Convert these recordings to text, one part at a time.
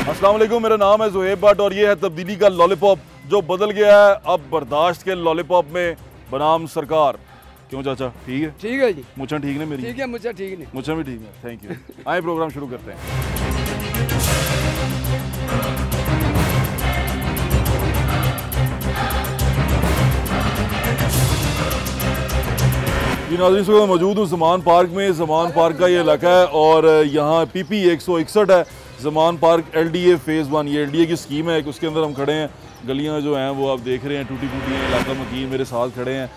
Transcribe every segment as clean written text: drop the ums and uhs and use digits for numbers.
अस्सलाम वालेकुम, मेरा नाम है ज़ुहैब भट्ट और ये है तब्दीली का लॉलीपॉप जो बदल गया है अब बर्दाश्त के लॉलीपॉप में बनाम सरकार। क्यों चाचा, ठीक है? ठीक है जी, मुझे ठीक नहीं मेरी? ठीक है, मुझे ठीक नहीं, मुझे भी ठीक है, थैंक यू। आए प्रोग्राम शुरू करते हैं। जी नाज़रीन, इस वक्त मौजूद हूँ ज़मान पार्क में। ज़मान पार्क का ये इलाका है और यहाँ PP 161 है। ज़मान पार्क LDA फ़ेज़ 1, ये LDA की स्कीम है, उसके अंदर हम खड़े हैं। गलियाँ जो हैं वो आप देख रहे हैं टूटी फूटी हैं। इलाका मकीन मेरे साथ खड़े हैं।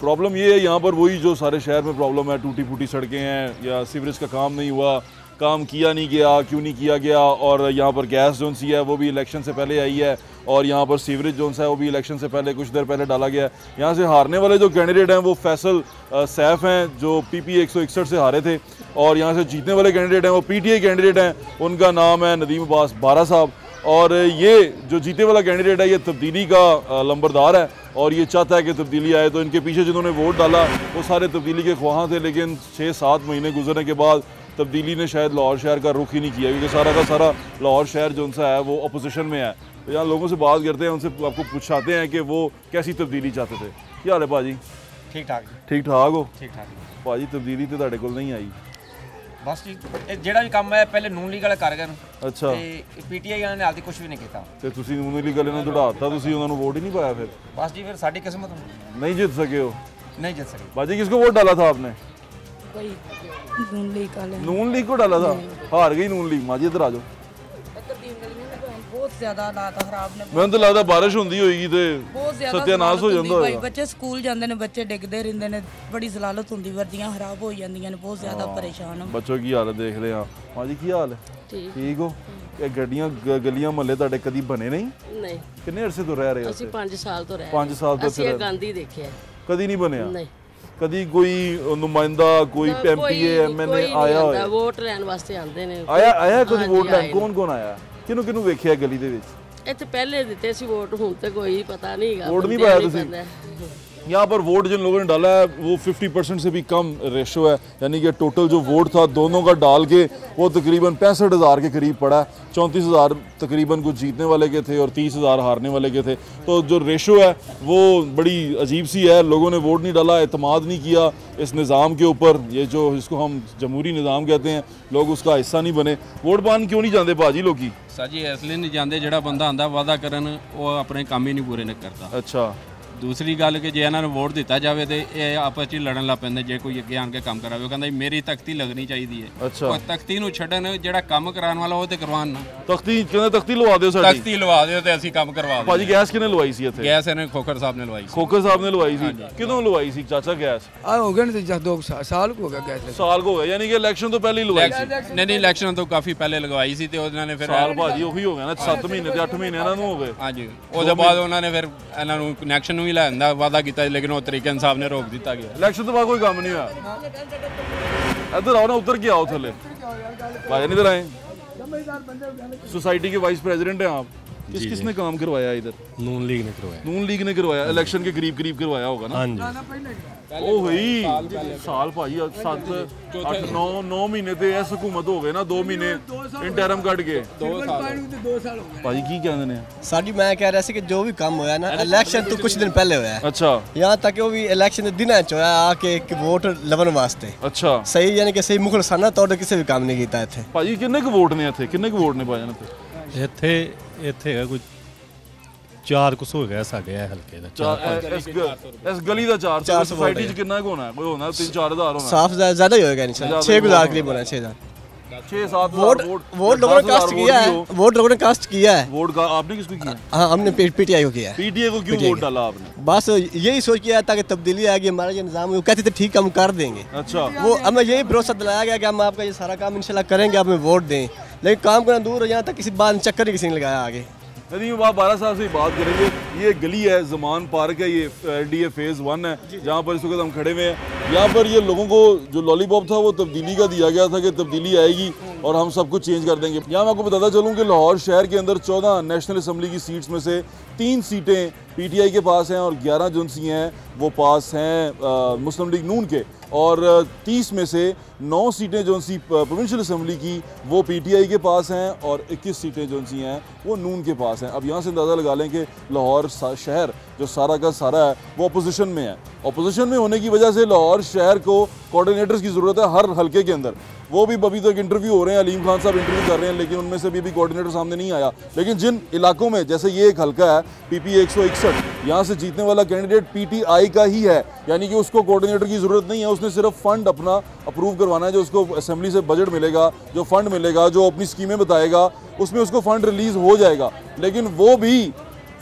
प्रॉब्लम ये है यहाँ पर वही जो सारे शहर में प्रॉब्लम है, टूटी फूटी सड़कें हैं या सीवरेज का काम नहीं हुआ, काम किया नहीं गया, क्यों नहीं किया गया। और यहाँ पर गैस जोन सी है वो भी इलेक्शन से पहले आई है और यहाँ पर सीवरेज जोन सा है वो भी इलेक्शन से पहले कुछ देर पहले डाला गया है। यहाँ से हारने वाले जो कैंडिडेट हैं वो फैसल सैफ हैं जो PP 161 से हारे थे और यहाँ से जीतने वाले कैंडिडेट हैं वो PTI कैंडिडेट हैं, उनका नाम है नदीम अब्बास बारा साहब। और ये जो जीते वाला कैंडिडेट है ये तब्दीली का लंबरदार है और ये चाहता है कि तब्दीली आए। तो इनके पीछे जिन्होंने वोट डाला वो सारे तब्दीली के ख्वाहां थे, लेकिन 6-7 महीने गुजरने के बाद तब्दीली ने शायद लाहौर शहर का रुख ही नहीं किया, क्योंकि सारा का सारा लाहौर शहर जो उनसा है वो अपोजिशन में है। तो यहाँ लोगों से बात करते हैं, उनसे आपको पूछाते हैं कि वो कैसी तब्दीली चाहते थे। क्या हाल है भाजी? ठीक ठाक ठीक ठाक हो? ठीक ठाक भाजी तब्दीली तो ਤੁਹਾਡੇ ਕੋਲ नहीं आई। बस जी ਜਿਹੜਾ ਵੀ ਕੰਮ ਹੈ ਪਹਿਲੇ ਨੂਨ ਲੀਗ ਵਾਲੇ ਕਰ ਗਏ ਅੱਛਾ ਤੇ PTI ਵਾਲਿਆਂ ਨੇ ਹਾਲ ਤੱਕ ਕੁਝ ਵੀ ਨਹੀਂ ਕੀਤਾ ਤੇ ਤੁਸੀਂ ਨੂਨ ਲੀਗ ਵਾਲੇ ਨੂੰ ਦੜਾਤਾ, ਤੁਸੀਂ ਉਹਨਾਂ ਨੂੰ ਵੋਟ ਹੀ नहीं पाया फिर? बस जी फिर साडी किस्मत नहीं जीत सके हो? नहीं जीत सके। बाजी किसको वोट डाला था आपने? नून लीग वाले। नून लीग को डाला था? हार गई नून लीग। माजी इधर आ जाओ। बहुत ज्यादा हालात खराब ने। ਮੈਨੂੰ ਤਾਂ ਲੱਗਦਾ ਬਾਰਿਸ਼ ਹੁੰਦੀ ਹੋਏਗੀ ਤੇ ਸਤਿਆਨਾਸ਼ ਹੋ ਜਾਂਦਾ ਹੋਏਗਾ। ਬੱਚੇ ਸਕੂਲ ਜਾਂਦੇ ਨੇ, ਬੱਚੇ ਡਿੱਗਦੇ ਰਹਿੰਦੇ ਨੇ, ਬੜੀ ਜ਼ਲਾਲਤ ਹੁੰਦੀ, ਵਰਦੀਆਂ ਖਰਾਬ ਹੋ ਜਾਂਦੀਆਂ ਨੇ, ਬਹੁਤ ਜ਼ਿਆਦਾ ਪਰੇਸ਼ਾਨ ਹਾਂ। ਬੱਚੋ ਕੀ ਹਾਲ ਦੇਖਦੇ ਆ। ਮਾਜੀ ਕੀ ਹਾਲ ਹੈ? ਠੀਕ ਹੋ? ਇਹ ਗੱਡੀਆਂ ਗਲੀਆਂ ਮਹੱਲੇ ਤੁਹਾਡੇ ਕਦੀ ਬਣੇ ਨਹੀਂ? ਨਹੀਂ। ਕਿੰਨੇ ਅਰਸੇ ਤੋਂ ਰਹਿ ਰਹੇ ਹੋ? ਅਸੀਂ 5 ਸਾਲ ਤੋਂ ਰਹਿ 5 ਸਾਲ ਤੋਂ ਅਸੀਂ ਗਾਂਧੀ ਦੇਖਿਆ ਕਦੀ ਨਹੀਂ ਬਣਿਆ? ਨਹੀਂ। ਕਦੀ ਕੋਈ ਨੁਮਾਇੰਦਾ ਕੋਈ MP MNA ਆਇਆ ਹੋਇਆ? ਵੋਟ ਲੈਣ ਵਾਸਤੇ ਆਉਂਦੇ ਨੇ। ਆਇਆ ਕਦੀ ਵੋਟ ਲੈਣ? ਕੌਣ ਆਇਆ? ਕਿਹਨੂੰ ਕਿਹਨੂੰ ਵੇਖਿਆ ਗਲੀ ਦੇ ਵਿੱਚ? ਇੱਥੇ ਪਹਿਲੇ ਦਿੱਤੇ ਸੀ ਵੋਟ, ਹੁਣ ਤੇ ਕੋਈ ਪਤਾ ਨਹੀਂ ਹੈਗਾ। वोट नहीं पाया तुसी? यहाँ पर वोट जिन लोगों ने डाला है वो 50% से भी कम रेशो है, यानी कि टोटल जो वोट था दोनों का डाल के वो तकरीबन 65,000 के करीब पड़ा है। 34,000 तकरीबन कुछ जीतने वाले के थे और 30,000 हारने वाले के थे। तो जो रेशो है वो बड़ी अजीब सी है। लोगों ने वोट नहीं डाला, एतमाद नहीं किया इस निज़ाम के ऊपर, ये जो इसको हम जमहूरी निज़ाम कहते हैं, लोग उसका हिस्सा नहीं बने। वोट पान क्यों नहीं जाते भाजी लोग? सर जी इसलिए नहीं जाते, ਜਿਹੜਾ ਬੰਦਾ ਆਂਦਾ ਵਾਅਦਾ ਕਰਨ ਉਹ ਆਪਣੇ ਕੰਮ ਹੀ ਨਹੀਂ ਪੂਰੇ ਨਹੀਂ ਕਰਦਾ। अच्छा। ਦੂਸਰੀ ਗੱਲ ਕਿ ਜੇ ਇਹਨਾਂ ਨੂੰ ਵੋਟ ਦਿੱਤਾ ਜਾਵੇ ਤੇ ਇਹ ਆਪਸ ਵਿੱਚ ਲੜਨ ਲੱਗ ਪੈਂਦੇ। ਜੇ ਕੋਈ ਅੱਗੇ ਆਣ ਕੇ ਕੰਮ ਕਰਾਵੇ ਉਹ ਕਹਿੰਦਾ ਮੇਰੀ ਤਖਤੀ ਲੱਗਣੀ ਚਾਹੀਦੀ ਹੈ। ਅੱਛਾ। ਉਹ ਤਖਤੀ ਨੂੰ ਛੱਡਣ, ਜਿਹੜਾ ਕੰਮ ਕਰਾਉਣ ਵਾਲਾ ਉਹ ਤੇ ਕਰਵਾਉਣ ਨਾ। ਤਖਤੀ ਕਹਿੰਦੇ ਤਖਤੀ ਲਵਾ ਦਿਓ ਸਾਡੀ। ਤਖਤੀ ਲਵਾ ਦਿਓ ਤੇ ਅਸੀਂ ਕੰਮ ਕਰਵਾ ਦਿੰਦੇ। ਭਾਜੀ ਗੈਸ ਕਿਹਨੇ ਲਵਾਈ ਸੀ ਇੱਥੇ? ਗੈਸ ਇਹਨੇ ਖੋਖਰ ਸਾਹਿਬ ਨੇ ਲਵਾਈ ਸੀ। ਖੋਖਰ ਸਾਹਿਬ ਨੇ ਲਵਾਈ ਸੀ? ਕਿਦੋਂ ਲਵਾਈ ਸੀ ਚਾਚਾ ਗੈਸ? ਆ ਹੋ ਗਏ ਨੇ 2 ਸਾਲ ਹੋ ਗਿਆ ਗੈਸ। ਸਾਲ ਹੋ ਗਿਆ, ਯਾਨੀ ਕਿ ਇਲੈਕਸ਼ਨ ਤੋਂ ਪਹਿਲੇ ਹੀ ਲਵਾਈ ਸੀ? ਨਹੀਂ ਇਲੈਕਸ਼ਨ ਤੋਂ ਕਾਫੀ ਪਹਿਲੇ ਲਗਵਾਈ ਸੀ ਤੇ ਉਹਨਾਂ ਨੇ ਫਿਰ ਸਾਲ ਭਾਜੀ ਉਹੀ ਹੋ ਗਿਆ ਨਾ, 7 ਮਹੀਨੇ ਤੇ 8 ਮਹੀਨੇ ਇਹਨਾਂ ਨੂੰ ਹੋ ਗਏ। ਹਾਂਜੀ, ਉਹਦੇ ਬਾਅਦ ਉਹਨਾਂ ਨੇ ਫਿਰ ਇਹਨਾਂ ਨੂੰ ਕਨੈਕਸ਼ਨ ਨੂੰ ਵੀ ਲੈਣ ਦਾ ਵਾਅਦਾ ਕੀਤਾ, ਲੇਕਿਨ ਉਹ ਤਰੀਕੇ ਇਨਸਾਫ ਨੇ ਰੋਕ ਦਿੱਤਾ ਗਿਆ। ਇਲੈਕਸ਼ਨ ਤੋਂ ਬਾਅਦ ਕੋਈ ਕੰਮ ਨਹੀਂ ਹੋਇਆ। ਇੱਧਰ ਆਓ ਨਾ, ਉੱਤਰ के आओ थले। भाई इधर आए। सोसाइटी के वाइस प्रेसिडेंट हैं आप। किसने काम करवाया इधर? नून लीग ने करवाया। नून लीग ने करवाया? इलेक्शन के करीब करवाया होगा ना? हाँ जी। ओ भाई साल भाई 7 8 9 महीने ते इस हुकूमत हो गए ना, 2 महीने इंटरम कट के 2 साल भाजी की कहंदे ने? साडी मैं कह रहा सी कि जो भी काम होया ना इलेक्शन तो कुछ दिन पहले होया। अच्छा। यहाँ तक वो भी इलेक्शन के दिन होया आके वोट लवन वास्ते। अच्छा। सही यानी कि सही मुखलसाना तौर ते किसी भी काम नहीं कीता इत्थे। भाजी किन्ने क वोट ने इत्थे? किन्ने क वोट ने पाए ने ਇੱਥੇ ਹੈਗਾ ਕੋਈ 4 ਕੁ ਹੋ ਗਿਆ ਸਾਡੇ ਇਹ ਹਲਕੇ ਦਾ। ਇਸ ਗਲੀ ਦਾ 400। सोसाइटी च कितना को होना? कोई होना 3-4 हज़ार होना। साफ ज्यादा ही होएगा नहीं, 6,000 करीब होना। 6-7 वोट लोगों ने कास्ट किया है। वोट लोगों ने कास्ट किया है। वोट का आपने किसको किया? हाँ हमने PTI को किया है। PTI को क्यों वोट डाला आपने? बस यही सोच किया ताकि तब्दीली आएगी, हमारा जो निज़ाम है वो कहते थे ठीक हम कर देंगे। अच्छा। वो हमें यही भरोसा दिलाया गया कि हम आपका ये सारा काम इंशाल्लाह करेंगे, आप हमें वोट दें, लेकिन काम करना दूर है। यहाँ तक किसी बात चक्कर ही किसी ने लगाया आगे। नदीम आप 12 साल से बात करेंगे। ये गली है ज़मान पार्क है, ये LDA फ़ेज़ 1 है जहाँ पर इस वक्त हम खड़े हुए हैं। यहाँ पर ये लोगों को जो लॉलीपॉप था वो तब्दीली का दिया गया था कि तब्दीली आएगी और हम सब कुछ चेंज कर देंगे। यहाँ मैं आपको बताता चलूँ कि लाहौर शहर के अंदर 14 नेशनल असम्बली की सीट्स में से 3 सीटें PTI के पास हैं और 11 जो सी हैं वो पास हैं मुस्लिम लीग नून के, और 30 में से 9 सीटें जो सी प्रोविंशियल असम्बली की वो PTI के पास हैं और 21 सीटें जो सी हैं वो नून के पास हैं। अब यहाँ से अंदाज़ा लगा लें कि लाहौर शहर जो सारा का सारा है वो अपोजिशन में है। अपोजिशन में होने की वजह से लाहौर शहर को कोऑर्डिनेटर्स की ज़रूरत है हर हल्के के अंदर। वो भी अभी तक इंटरव्यू हो रहे हैं, अलीम खान साहब इंटरव्यू कर रहे हैं, लेकिन उनमें से भी कोऑर्डिनेटर सामने नहीं आया। लेकिन जिन इलाकों में, जैसे ये एक हल्का है PP 161, यहाँ से जीतने वाला कैंडिडेट PTI का ही है, यानी कि उसको कोऑर्डिनेटर की ज़रूरत नहीं है, उसने सिर्फ फंड अपना अप्रूव करवाना है। जो उसको असेंबली से बजट मिलेगा, जो फंड मिलेगा, जो अपनी स्कीमें बताएगा, उसमें उसको फ़ंड रिलीज़ हो जाएगा। लेकिन वो भी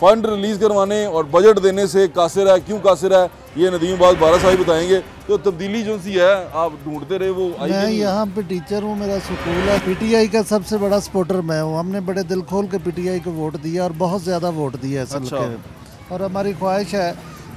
फ़ंड रिलीज़ करवाने और बजट देने से कासिर है। क्यों कासिर है ये नदीम बात बारा साहब बताएंगे। तो तब्दीली जो सी है आप ढूंढते रहे वो आई। मैं यहाँ पे टीचर हूँ, मेरा स्कूल है। PTI का सबसे बड़ा सपोर्टर मैं हूँ। हमने बड़े दिल खोल के PTI को वोट दिया और बहुत ज़्यादा वोट दिया है अच्छा। और हमारी ख्वाहिश है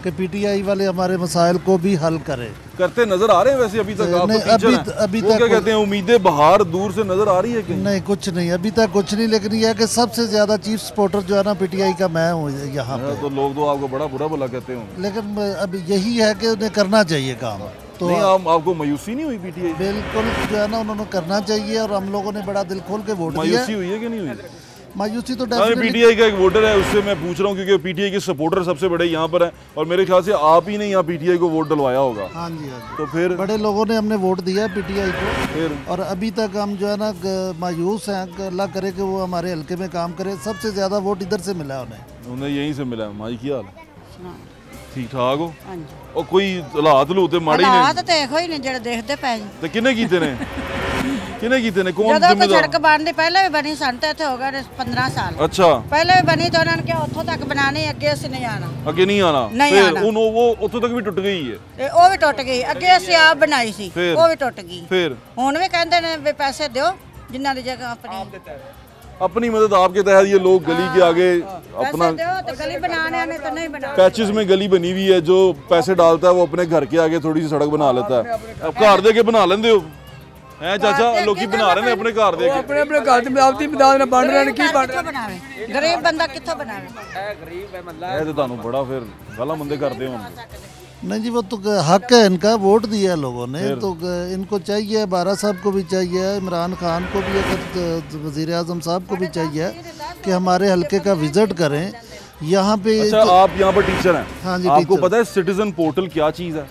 कि PTI वाले हमारे मसाइल को भी हल करें। करते नज़र आ रहे हैं वैसे अभी तक? आप नहीं, तो टीचर हैं। अभी वो तक क्या कहते हैं, उम्मीदें बहार दूर से नज़र आ रही है कि नहीं? कुछ नहीं, अभी तक कुछ नहीं। लेकिन यह है कि सबसे ज़्यादा चीफ सपोर्टर जो है ना PTI का मैं हूँ यहाँ पे। तो लोग तो आपको बड़ा बुरा भला कहते होंगे। लेकिन अब यही है कि उन्हें करना चाहिए काम। तो नहीं, आपको मायूसी नहीं हुई PTI? बिल्कुल जो है ना उन्होंने करना चाहिए और हम लोगों ने बड़ा दिल खोल के वोट दिया। मायूसी हुई है कि नहीं हुई? मायूसी तो PTI का एक वोटर है, उससे मैं पूछ रहा हूँ क्योंकि PTI के सपोर्टर सबसे बड़े यहाँ पर हैं और मेरे ख्याल से आप ही ने यहाँ PTI को वोट डलवाया होगा। हाँ जी, हाँ जी। तो फिर बड़े लोगों ने हमने वोट दिया है PTI को फिर, और अभी तक हम जो है ना मायूस हैं। अल्लाह करे कि वो हमारे हल्के में काम करे। सबसे ज़्यादा वोट इधर से मिला उन्हें यहीं से मिला है। माई की हाल ठीक ठाक हो? और कोई हालात लूते माड़े ही हालात तो देखो ही नहीं जेड़े देखते पै जी। ते किने कीते ने? किने कीते ने? कौन ਜਦੋਂ ਕੋਈ जिम्मेदार? ਸੜਕ ਬਣਦੀ ਪਹਿਲੇ ਵੀ ਬਣੀ ਸਾਨੂੰ ਤਾਂ ਇੱਥੇ ਹੋ ਗਏ 15 ਸਾਲ। अच्छा, ਪਹਿਲੇ ਵੀ ਬਣੀ ਤਾਂ ਉਹਨਾਂ ਨੇ ਕਿਹਾ ਉੱਥੋਂ ਤੱਕ ਬਣਾਣੀ ਅੱਗੇ ਅਸੀਂ ਨਹੀਂ ਆਣਾ ਅੱਗੇ ਨਹੀਂ ਆਣਾ। ਨਹੀਂ ਫਿਰ ਆਉਣਾ। ਉਹ ਉੱਥੋਂ ਤੱਕ ਵੀ ਟੁੱਟ ਗਈ ਹੈ। ਤੇ ਉਹ ਵੀ ਟੁੱਟ ਗਈ। ਅੱਗੇ ਅਸੀਂ ਆਪ ਬਣਾਈ ਸੀ, ਫਿਰ? ਉਹ ਵੀ ਟੁੱਟ ਗਈ। फिर ਹੁਣ ਵੀ ਕਹਿੰਦੇ ਨੇ ਵੀ ਪੈਸੇ ਦਿਓ ਜਿਨ੍ਹਾਂ ਦੀ ਜਗ੍ਹਾ ਆਪਣੀ अपनी मदद आपके तहत ये लोग गली के आगे अपना पैसे ਦਿਓ ਤੇ ਗਲੀ ਬਣਾਣੇ ਨੇ ਤਾਂ नहीं बनाने। पैचेस में गली बनी हुई है, जो पैसे डालता है वो अपने घर के आगे थोड़ी सी सड़क बना लेता है। अब घर दे के बना लेंदे हो हैं चाचा? लोग बना रहे हैं अपने घर दे के। ਆਪਣੇ ਆਪਣੇ ਘਰ ਦੀ ਆਪਦੀ ਮਦਦ ਨਾਲ ਬਣ ਰਹੇ ਨੇ। ਕੀ ਬਣ ਕਿੱਥੋਂ ਬਣਾਵੇ? ਗਰੀਬ ਬੰਦਾ ਕਿੱਥੋਂ ਬਣਾਵੇ? ਇਹ ਤੇ ਤੁਹਾਨੂੰ ਬੜਾ ਫਿਰ ਗਾਲਾਂ ਮੰਦੇ ਕਰਦੇ ਹੋ। नहीं जी, वो तो हक है इनका, वोट दिया है लोगों ने तो इनको चाहिए। बारा साहब को भी चाहिए, इमरान खान को भी, वज़ीर आज़म साहब को भी चाहिए कि हमारे हल्के का विजिट करें यहाँ पे। अच्छा, आप यहाँ पर टीचर हैं? हाँ जी, आपको टीचर। पता है सिटीजन पोर्टल क्या चीज़ है?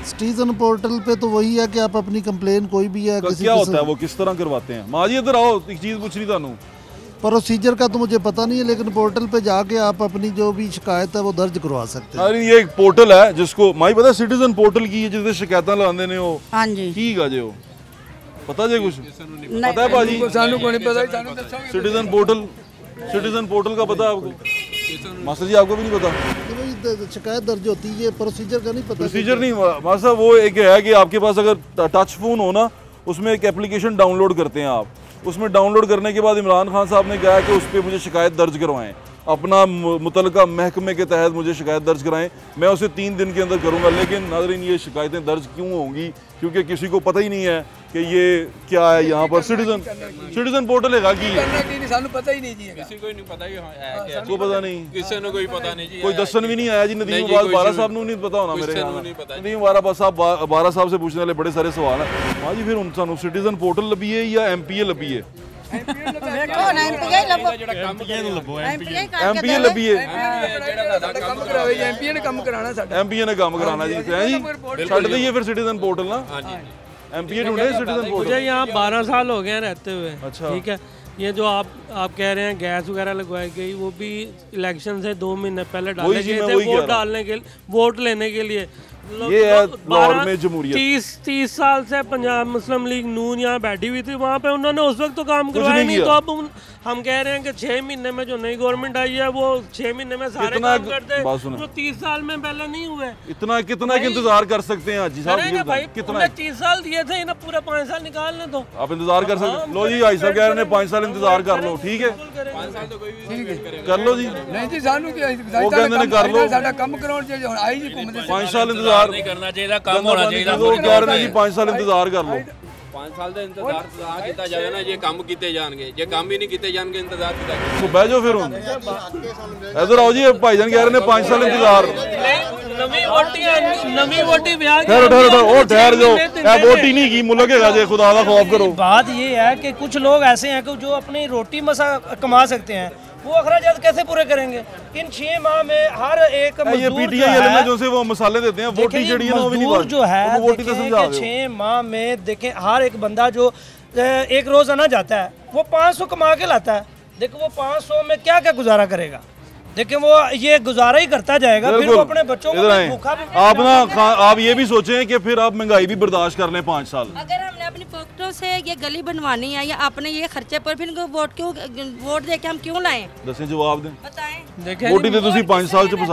सिटीजन पोर्टल पे तो वही है कि आप अपनी कंप्लेन कोई भी है किसी क्या होता है, वो किस तरह करवाते हैं? माँ जी इधर आओ, एक चीज़ पूछ रही थानू। प्रोसीजर का तो मुझे पता नहीं है, लेकिन पोर्टल पे जाके आप अपनी जो भी शिकायत है वो दर्ज करवा सकते हैं। अरे ये एक पोर्टल है जिसको माई पता है सिटीजन पोर्टल की है, जिससे शिकायत लगाते ने हो। हाँ जी, ठीक है जो पता जे कुछ पता है भाजी? ਸਾਨੂੰ ਕੋਈ ਨਹੀਂ ਪਤਾ, ਸਾਨੂੰ ਦੱਸੋਗੇ? सिटीजन पोर्टल का पता है आपको? मास्टर जी आपको भी नहीं पता? तो वही शिकायत दर्ज होती है, प्रोसीजर का नहीं पता। प्रोसीजर नहीं मास्टर साहब, वो एक है कि आपके पास अगर टच फोन हो ना, उसमें एक एप्लीकेशन डाउनलोड करते हैं आप। उसमें डाउनलोड करने के बाद इमरान खान साहब ने कहा कि उस पर मुझे शिकायत दर्ज करवाएं, अपना मुतलका महकमे के तहत मुझे शिकायत दर्ज कराएं। मैं उसे 3 दिन के अंदर करूंगा। लेकिन नाज़रीन ये शिकायतें दर्ज क्यों होंगी? क्योंकि किसी को पता ही नहीं है कि ये क्या है। यहाँ पर सिटीजन पोर्टल है की है, ਕਰਨਾ ਕੀ ਨਹੀਂ ਸਾਨੂੰ ਪਤਾ ਹੀ ਨਹੀਂ ਜੀ ਹੈਗਾ। ਕਿਸੇ ਕੋਈ ਨਹੀਂ ਪਤਾ ਹੀ ਹੈ ਕਿ को पता नहीं, ਕਿਸੇ ਨੂੰ ਕੋਈ ਪਤਾ ਨਹੀਂ ਜੀ। कोई दसन भी नहीं आया जी। नदीम बारा साहब ने नहीं पता होना मेरे ख्याल में। नदीम बारा साहब से पूछने वाले बड़े सारे सवाल हैं। हाँ जी, फिर सानू सिटीजन पोर्टल लभी है या MPA लभी है? ਵੇਖੋ ਨਾ MPA ਲੱਭੋ, MPA लभी है। ਕੰਮ ਕਰਾਵੇ ਜੀ, MP ਨੇ ਕੰਮ ਕਰਾਣਾ ਸਾਡਾ। MPA ने काम कराना जी है जी। छੱਡ दइए फिर सिटीजन पोर्टल ना। MPA ढूंढे सिटीजन पोर्टल। मुझे यहाँ 12 साल हो गए हैं रहते हुए। अच्छा। ठीक है, ये जो आप कह रहे हैं गैस वगैरह लगवाई गई, वो भी इलेक्शन से 2 महीने पहले डाले गए थे, वोट डालने के वोट लेने के लिए। ये है लाहौर में जमहूरियत। 30 साल से पंजाब मुस्लिम लीग नून यहाँ बैठी हुई थी, वहाँ पे उन्होंने उस वक्त तो काम करवाया नहीं। तो अब हम कह रहे हैं कि 6 महीने में जो नई गवर्नमेंट आई है वो 6 महीने में सारे काम करते हैं जो 30 साल में पहले नहीं हुए। इतना कितना के इंतजार कर सकते हैं जी साहब? भाई कितना 30 साल दिए थे, इन्हें पूरा 5 साल निकालने दो। आप इंतजार कर सकते। लो जी भाई साहब कह रहे हैं 5 साल इंतजार कर लो। ठीक है, 5 साल तो कोई भी कर लो जी। ਨਹੀਂ ਜੀ ਸਾਨੂੰ ਕੀ वो कहते हैं कर लो। ਸਾਡਾ ਕੰਮ ਕਰਾਉਣ ਚ ਹੁਣ ਆਈ ਜੀ ਘੁੰਮਦੇ 5 साल इंतजार नहीं करना चाहिए, काम होना चाहिए। वो कह रहे हैं जी 5 साल इंतजार कर लो। 5 ਸਾਲ ਦਾ ਇੰਤਜ਼ਾਰ ਕੀਤਾ ਜਾਵੇ ਨਾ, ਜੇ ਕੰਮ ਕੀਤੇ ਜਾਣਗੇ, ਜੇ ਕੰਮ ਹੀ ਨਹੀਂ ਕੀਤੇ ਜਾਣਗੇ ਇੰਤਜ਼ਾਰ ਕਿਦਾਂ तो बह जाओ फिर इधर आओ जी, भाईजान कह रहे हैं 5 साल इंतजार। नवी वोटी ब्याह ठहर जाओ, वोटी नहीं की मुल्क है जे, खुदा का खौफ करो। बात ये है कि कुछ लोग ऐसे हैं कि जो अपनी रोटी मसा कमा सकते हैं, वो अखराजात कैसे पूरे करेंगे? इन 6 माह में हर एक मजदूर जो से वो मसाले देते हैं, वोटी जड़ी है, वो भी नहीं जो है 6 माह में देखें, हर एक बंदा जो एक रोजाना जाता है वो 500 कमा के लाता है। देखो वो 500 में क्या क्या गुजारा करेगा? देखिए वो ये गुजारा ही करता जाएगा, फिर वो अपने बच्चों को भूखा भी। आप ना आप ये भी सोचें कि फिर आप महंगाई भी बर्दाश्त कर लें 5 साल। अगर हमने अपनी पॉकेटों से ये गली बनवानी है या अपने ये खर्चे पर, फिर वोट दे के हम क्यों लाएं? दसें जवाब दें। बताएं। वोटी तो तुसी 5 साल से मैं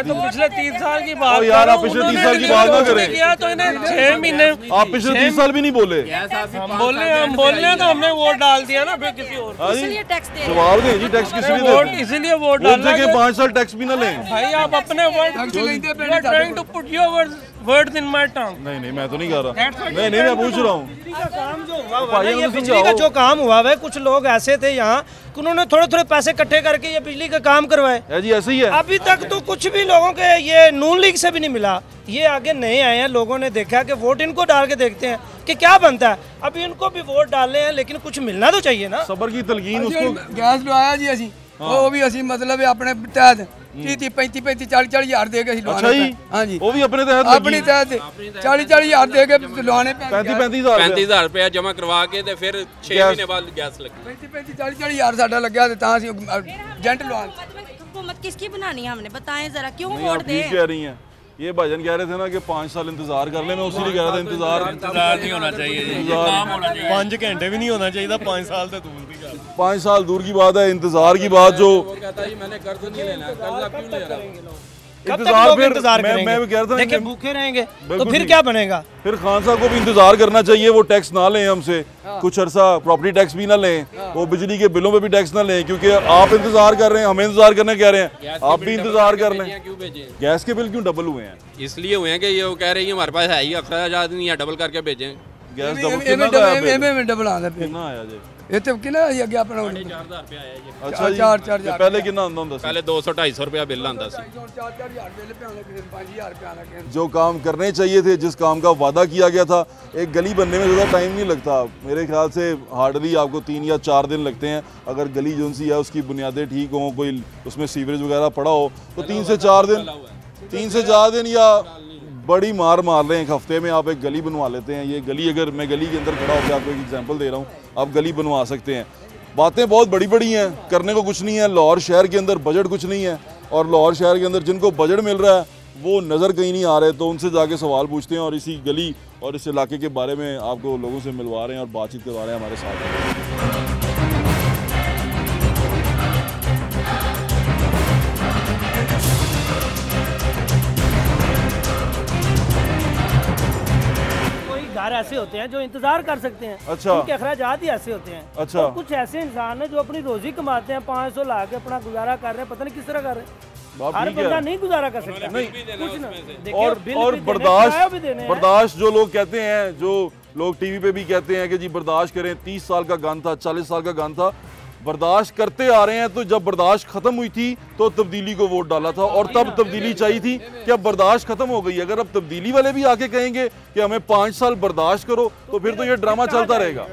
तो पिछले 3 साल की बात यार, आप पिछले 30 साल की बात ना करें। किया तो इन्हें 6 महीने, आप पिछले 30 साल भी नहीं बोले। हम बोले तो हमने वोट डाल दिया ना फिर किसी और। इसलिए टैक्स दे। जवाब दें जी, टैक्स किस लिए वोट इसीलिए वोट डालना के 5 साल टैक्स भी ना लें। भाई आप अपने trying to put your words in my tongue. नहीं मैं तो नहीं कर रहा, नहीं मैं पूछ रहा हूँ। काम जो हुआ है, ये बिजली का जो काम हुआ है, कुछ लोग ऐसे थे यहाँ कि उन्होंने थोड़े पैसे इकट्ठे करके ये बिजली का काम करवाए जी, ऐसे ही है। अभी तक तो कुछ भी लोगों के ये नून लीग से भी नहीं मिला। ये आगे नए आए हैं, लोगों ने देखा कि वोट इनको डाल के देखते हैं कि क्या बनता है। अभी इनको भी वोट डालने हैं, लेकिन कुछ मिलना तो चाहिए ना। सबर की तलकीन उसको गैस लवाया जी असी, वो भी असी मतलब अपने तहत 30 35 40 हज़ार दे के अच्छा जी, हाँ जी, वो भी अपने तहत अपनी तहत 40 हज़ार दे के लवाने 35,000 रुपया जमा करवा के ते फिर 6 महीने बाद गैस लगी। 35 40 हज़ार साडा लग्या ते तां असी एजेंट लवा। हुकूमत किसकी बनानी है हमने, बताएं जरा, क्यों नहीं, वोट आप ठीक कह रही हैं। ये भाईजान कह रहे थे ना कि 5 साल इंतजार कर ले, मैं उसी लिए कह रहा था इंतजार नहीं होना चाहिए जी, काम होना चाहिए। 5 घंटे भी नहीं होना चाहिए, 5 साल तो दूर की बात। 5 साल दूर की बात है, इंतजार की बात जो कहता है मैंने कर्ज नहीं लेना, कर्ज क्यों ले रहा? इंतजार फिर मैं भी कह रहा था, देखिए भूखे रहेंगे तो फिर क्या बनेगा? फिर खान साहब को भी इंतजार करना चाहिए, वो टैक्स ना लें हमसे कुछ अरसा, प्रॉपर्टी टैक्स भी ना लें, वो बिजली के बिलों पे भी टैक्स ना लें, क्योंकि आप इंतजार कर रहे हैं, हमें इंतजार करने कह रहे हैं, आप भी इंतजार कर लें। गैस के बिल क्यों डबल हुए हैं? इसलिए हुए हैं कि ये कह रही है हमारे पास है ही अखराजात नहीं है, डबल करके भेजें। गैस डबल आंदा कितना आया जी? इत्थे कितना आई अगे अपना 4,000 रुपया आया जी। अच्छा जी, 4,000 पहले कितना आंदा हुंदा सी? पहले 200-250 रुपया बिल आंदा सी। 4,000 बिल पे आना, 5,000 रुपया आना। जो काम करने चाहिए थे, जिस काम का वादा किया गया था, एक गली बनने में ज़्यादा टाइम नहीं लगता, मेरे ख्याल से हार्डली आपको 3 या 4 दिन लगते हैं। अगर गली जो सी है उसकी बुनियादें ठीक हों, कोई उसमें सीवरेज वगैरह पड़ा हो, तो 3 से 4 दिन या बड़ी मार रहे हैं। एक हफ्ते में आप एक गली बनवा लेते हैं। ये गली, अगर मैं गली के अंदर खड़ा होकर आपको एक एग्जांपल दे रहा हूँ, आप गली बनवा सकते हैं। बातें बहुत बड़ी बड़ी हैं, करने को कुछ नहीं है। लाहौर शहर के अंदर बजट कुछ नहीं है, और लाहौर शहर के अंदर जिनको बजट मिल रहा है वो नज़र कहीं नहीं आ रहे, तो उनसे जाके सवाल पूछते हैं और इसी गली और इस इलाके के बारे में आपको लोगों से मिलवा रहे हैं और बातचीत करवा रहे हैं हमारे साथ। घर ऐसे होते हैं जो इंतजार कर सकते हैं, अच्छा, उनके अखराजात ही ऐसे होते हैं। अच्छा, और कुछ ऐसे इंसान हैं जो अपनी रोजी कमाते हैं, 500 ला के अपना गुजारा कर रहे हैं, पता नहीं किस तरह कर रहे हैं। हर बंदा नहीं गुजारा कर सकता, कुछ ना। और बर्दाश्त जो लोग कहते हैं, जो लोग टीवी पे भी कहते हैं कि जी बर्दाश्त करें, 30 साल का गन था, 40 साल का गन था, बर्दाश्त करते आ रहे हैं। तो जब बर्दाश्त खत्म हुई थी तो तब्दीली को वोट डाला था, और तब तब्दीली चाहिए थी कि अब बर्दाश्त खत्म हो गई। अगर अब तब्दीली वाले भी आके कहेंगे कि हमें 5 साल बर्दाश्त करो, तो फिर तो ये ड्रामा चलता रहेगा,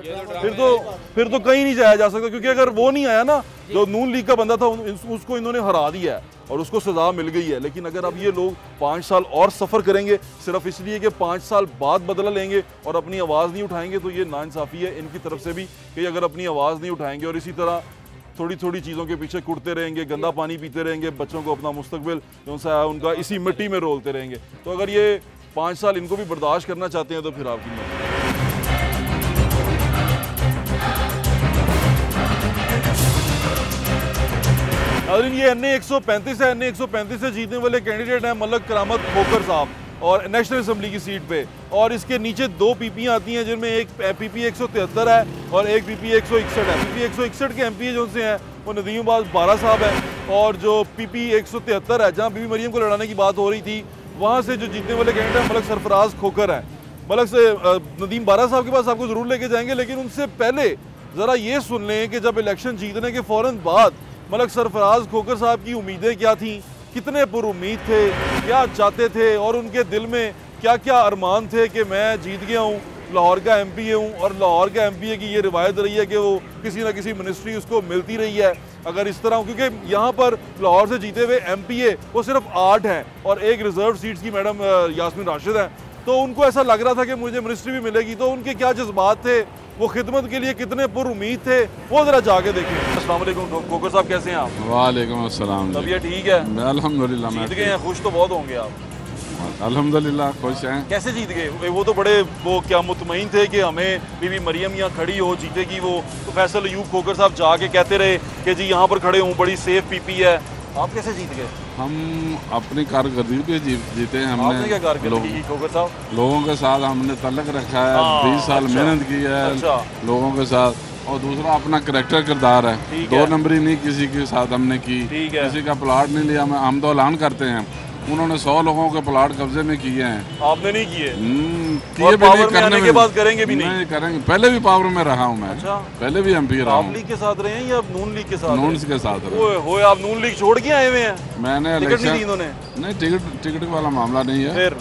फिर तो कहीं नहीं जाया जा सकता। क्योंकि अगर वो नहीं आया ना, जो नून लीग का बंदा था, उसको इन्होंने हरा दिया है और उसको सजा मिल गई है। लेकिन अगर अब ये लोग 5 साल और सफ़र करेंगे सिर्फ इसलिए कि 5 साल बाद बदला लेंगे और अपनी आवाज़ नहीं उठाएंगे, तो ये नाइंसाफ़ी है इनकी तरफ से भी कि अगर अपनी आवाज़ नहीं उठाएंगे और इसी तरह थोड़ी थोड़ी चीज़ों के पीछे कुटते रहेंगे, गंदा पानी पीते रहेंगे, बच्चों को अपना मुस्तकबिल जो सा है उनका इसी मिट्टी में रोलते रहेंगे, तो अगर ये 5 साल इनको भी बर्दाश्त करना चाहते हैं तो फिर आपकी मर्ज़ी। और ये NA 135 है, NA 135 से जीतने वाले कैंडिडेट हैं मलक करामत खोकर साहब और नेशनल असम्बली की सीट पे, और इसके नीचे 2 PP आती हैं जिनमें एक PP 173 है और एक PP 161 है। PP 161 के MP जो से हैं वो नदीमुबाज बारा साहब है, और जो PP 173 है जहाँ बीबी मरियम को लड़ाने की बात हो रही थी, वहाँ से जो जीतने वाले कैंडिडेट हैं मलक सरफराज खोकर हैं। मलक से नदीम बारा साहब के पास आपको ज़रूर लेके जाएंगे, लेकिन उनसे पहले ज़रा ये सुन लें कि जब इलेक्शन जीतने के फ़ौरन बाद मलक सरफराज खोकर साहब की उम्मीदें क्या थीं, कितने पुरुम्मीद थे, क्या चाहते थे और उनके दिल में क्या क्या अरमान थे कि मैं जीत गया हूँ, लाहौर का एमपीए हूँ। और लाहौर का एमपीए की ये रिवायत रही है कि वो किसी ना किसी मिनिस्ट्री उसको मिलती रही है। अगर इस तरह, क्योंकि यहाँ पर लाहौर से जीते हुए एमपीए वो सिर्फ 8 हैं और एक रिजर्व सीट्स की मैडम यास्मीन राशिद हैं, तो उनको ऐसा लग रहा था कि मुझे मिनिस्ट्री भी मिलेगी। तो उनके क्या जज्बात थे, वो खिदमत के लिए कितने पुरुम्मीद थे, वो ज़रा जाके देखें। अस्सलाम वालेकुम खोकर साहब, कैसे हैं आप? वालेकुम अस्सलाम। तबीयत ठीक है? अल्हम्दुलिल्लाह। जीत गए हैं, खुश तो बहुत होंगे आप? अल्हम्दुलिल्लाह खुश हैं। कैसे जीत गए? वो तो बड़े वो क्या मुतमईन थे कि हमें बीबी मरियम यहाँ खड़ी हो, जीतेगी वो। तो फैसल अयूब खोकर साहब जाके कहते रहे कि जी यहाँ पर खड़े हूँ, बड़ी सेफ पीपी है। आप कैसे जीत गए? हम अपनी कारकर्दगी पे जीते हैं। आपने क्या कारकर्दगी की खोकर साहब? लोगों के साथ हमने तल्लक रखा है, 20 साल मेहनत की है लोगों के साथ। और दूसरा अपना करैक्टर किरदार है, 2 नंबरी नहीं किसी के साथ हमने की, किसी का प्लाट नहीं लिया। हम तो ऐलान करते हैं, उन्होंने 100 लोगों के प्लाट कब्जे में किए हैं, आपने नहीं किए? किए भी नहीं, करने के बाद करेंगे भी नहीं करेंगे। पहले भी पावर में रहा हूँ मैं। अच्छा। पहले भी एमपी रहा हूँ। लीग के साथ रहे हैं या नून लीग के साथ? नून के साथ रहे। आप नून लीग छोड़ के आए हुए हैं? मैंने टिकट नहीं दी इन्होंने? नहीं, टिकट वाला मामला नहीं है। फिर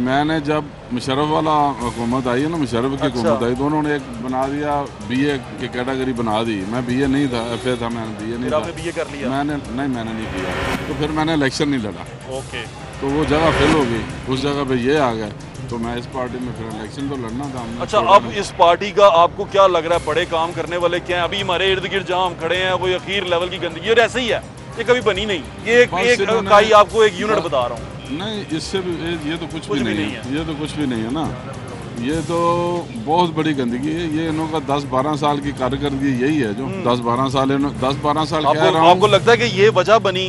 मैंने जब मुशर्रफ वाला हुकूमत आई है ना, मुशर्रफ की हुकूमत आई, तो उन्होंने एक बना दिया बीए की कैटेगरी बना दी। मैं बीए नहीं था, एफए था, मैंने बीए नहीं था। आपने बीए कर लिया? मैंने नहीं किया। तो फिर मैंने इलेक्शन नहीं लड़ा। ओके। तो वो जगह फिल हो गई, उस जगह पे ये आ गए, तो मैं इस पार्टी में फिर इलेक्शन तो लड़ना था। अच्छा, अब इस पार्टी का आपको क्या लग रहा है, बड़े काम करने वाले क्या हैं? अभी हमारे इर्द गिर्द जहाँ हम खड़े हैं वो अखीर लेवल की गंदगी, और ऐसे ही है, ये कभी बनी नहीं। ये एक इकाई, आपको एक यूनिट बता रहा हूँ। नहीं, इससे भी ये तो कुछ भी नहीं है। ये तो कुछ भी नहीं है ना, ये तो बहुत बड़ी गंदगी है। ये इन्हों का 10-12 साल की कारकर्दगी यही है, जो 10-12 साल कह रहा हूँ। आपको लगता है कि ये वजह बनी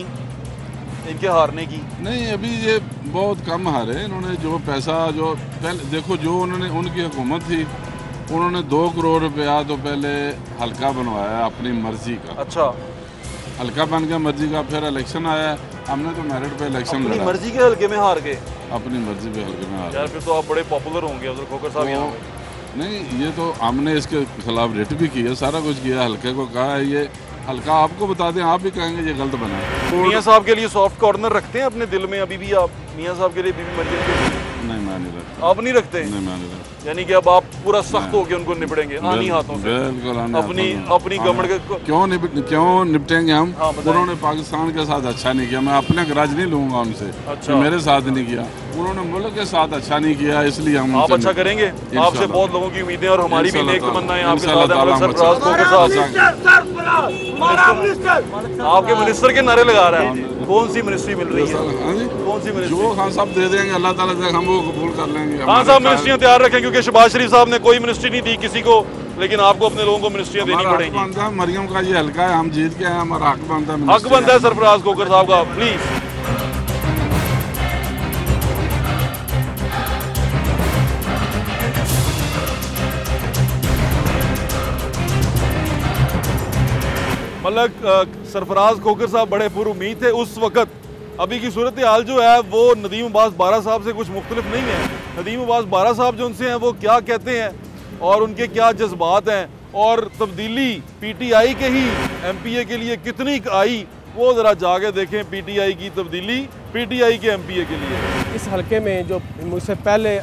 इनके हारने की? नहीं, अभी ये बहुत कम हारे। इन्होंने जो पैसा, जो पहले देखो, जो उन्होंने, उनकी हुकूमत थी, उन्होंने 2 करोड़ रुपया तो पहले हल्का बनवाया अपनी मर्जी का। अच्छा। हल्का बन गया मर्जी का, फिर इलेक्शन आया, हमने तो मेरिट पे इलेक्शन लड़ा। अपनी मर्जी के हल्के में हार गए? अपनी मर्जी पे हल्के में हार गए। यार फिर तो आप बड़े पॉपुलर होंगे उधर खोकर साहब यहाँ। नहीं, ये तो हमने इसके खिलाफ रिट भी किया, सारा कुछ किया। हल्के को कहा है ये हल्का, आपको बता दें, आप भी कहेंगे ये गलत बना है। मियाँ साहब के लिए सॉफ्ट कॉर्नर रखते हैं अपने दिल में अभी भी आप? मियाँ साहब के लिए बीबी मरियम के लिए? नहीं, मैं नहीं रखता। आप नहीं रखते? नहीं, मैं नहीं रखता। यानी कि अब आप पूरा सख्त होकर उनको निपटेंगे आनी हाथों से? बिल्कुल। अपनी गवर्नमेंट के क्यों निपटेंगे हम? उन्होंने पाकिस्तान के साथ अच्छा नहीं किया, मैं अपने ग्रज नहीं लूंगा उनसे। अच्छा। मेरे साथ नहीं किया, उन्होंने मुल्क के साथ अच्छा नहीं किया, इसलिए हम आप अच्छा करेंगे। आपसे बहुत लोगों की उम्मीदें और हमारी भी नेक तमन्नाएं आपके साथ हैं। आपके मिनिस्टर के नारे लगा रहा है, कौन सी मिनिस्ट्री मिल रही है? कौन सी मिनिस्ट्री? जो खान साहब दे देंगे अल्लाह ताला से, हम वो कबूल कर लेंगे। खान साहब मिनिस्ट्रियाँ तैयार रखें, क्योंकि शहबाज शरीफ साहब ने कोई मिनिस्ट्री नहीं दी किसी को, लेकिन आपको अपने लोगों को मिनिस्ट्रियाँ देनी पड़ेंगी। मरियम का ये हल्का है, हम जीत के हैं, हमारा हक बनता है। हक बनता है सरफराज खोकर साहब का, प्लीज। मतलब सरफराज खोकर साहब बड़े पुरुम्मीद थे उस वक्त। अभी की सूरत हाल जो है वो नदीम अब्बास बारा साहब से कुछ मुख्तलिफ नहीं है। नदीम अब्बास बारा साहब जो उनसे हैं वो क्या कहते हैं और उनके क्या जज्बात हैं, और तब्दीली पीटीआई के ही एमपीए के लिए कितनी आई, वो ज़रा जाके देखें। पीटीआई की तब्दीली पीटीआई के एमपीए के लिए। इस हल्के में जो मुझसे पहले